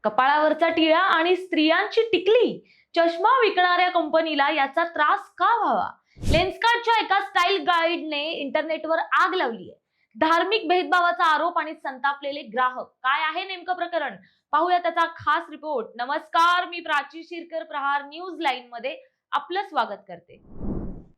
कपाळावरचा टिळा आणि स्त्रियांची टिकली, चष्मा विकणाऱ्या कंपनीला याचा त्रास का व्हावा? लेन्सकार्टच्या एका स्टाईल गाईडने इंटरनेटवर आग लावली आहे. धार्मिक भेदभावाचा आरोप आणि संतापलेले ग्राहक. काय आहे नेमकं प्रकरण? पाहूया त्याचा खास रिपोर्ट. नमस्कार, मी प्राची शिरकर, प्रहार न्यूज लाईन मध्ये आपलं स्वागत करते.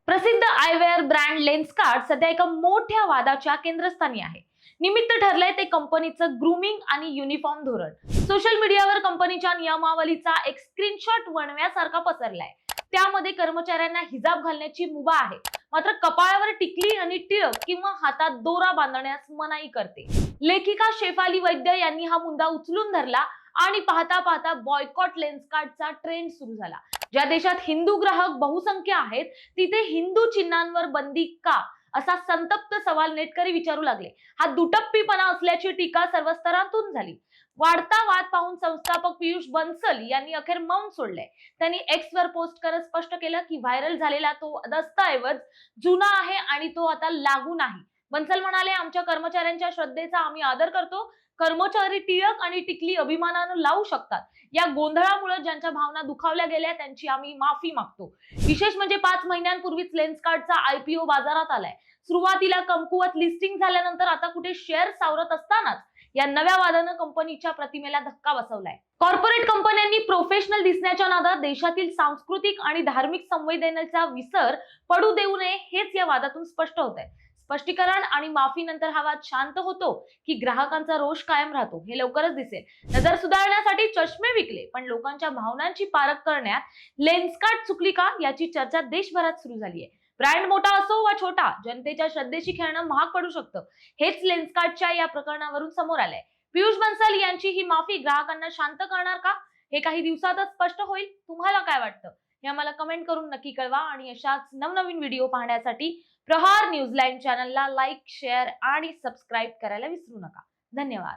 प्रसिद्ध आयवेअर ब्रँड लेन्सकार्ट सध्या एका मोठ्या वादाच्या केंद्रस्थानी आहे. निमित्त ठरलंय ते कंपनीचं ग्रूमिंग आणि युनिफॉर्म धोरण. सोशल मीडियावर कंपनीच्या नियमावलीचा एक स्क्रीनशॉट वणव्यासारखा पसरलाय. त्यामध्ये कर्मचाऱ्यांना हिजाब घालण्याची मुभा आहे, मात्र कपाळावर टिकली आणि टिळक किंवा हातात दोरा बांधण्यास मनाई करते. लेखिका शेफाली वैद्य यांनी हा मुद्दा उचलून धरला आणि पाहता पाहता बॉयकॉट लेन्सकार्टचा ट्रेंड सुरू झाला. ज्या देशात हिंदू ग्राहक बहुसंख्य आहेत, तिथे हिंदू चिन्हांवर बंदी का, असा संतप्त सवाल नेटकरी विचारू लागले. हा दुटप्पीपणा असल्याची टीका सर्व स्तरातून झाली. वाढता वाद पाहून संस्थापक पियुष बन्सल यांनी अखेर मौन सोडलंय. त्यांनी एक्स वर पोस्ट करत स्पष्ट केलं की व्हायरल झालेला तो दस्तऐवज जुना आहे आणि तो आता लागू नाही. बन्सल म्हणाले, आमच्या कर्मचाऱ्यांच्या श्रद्धेचा आम्ही आदर करतो. कर्मचारी टिळक आणि टिकली अभिमानानं लावू शकतात. या गोंधळामुळे ज्यांच्या भावना दुखावल्या गेल्या त्यांची आम्ही माफी मागतो. विशेष म्हणजे 5 महिन्यांपूर्वीच लेन्सकार्टचा IPO बाजारात आलाय. सुरुवातीला कमकुवत लिस्टिंग झाल्यानंतर आता कुठे शेअर सावरत असतानाच या नव्या वादानं कंपनीच्या प्रतिमेला धक्का बसवलाय. कॉर्पोरेट कंपन्यांनी प्रोफेशनल दिसण्याच्या नादात देशातील सांस्कृतिक आणि धार्मिक संवेदनेचा विसर पडू देऊ नये, हेच या वादातून स्पष्ट होतंय. स्पष्टीकरण आणि माफीनंतर हा वाद शांत होतो की ग्राहकांचा रोष कायम राहतो, हे लवकरच दिसेल. नजर सुधारण्यासाठी चष्मे विकले, पण लोकांच्या भावनांची पारख करण्यात लेन्सकार्ट चुकली का, याची चर्चा देशभरात सुरू झाली आहे. ब्रँड मोठा असो वा छोटा, जनतेच्या श्रद्धेशी खेळणं महाग पडू शकतं. हेच लेन्सकार्टच्या या प्रकरणावरून समोर आलंय. पियुष बन्सल यांची ही माफी ग्राहकांना शांत करणार का, हे काही दिवसातच स्पष्ट होईल. तुम्हाला काय वाटतं हे आम्हाला कमेंट करून नक्की कळवा आणि अशाच नवनवीन व्हिडिओ पाहण्यासाठी प्रहार न्यूज लाईन चॅनलला लाईक, शेअर आणि सबस्क्राईब करायला विसरू नका. धन्यवाद.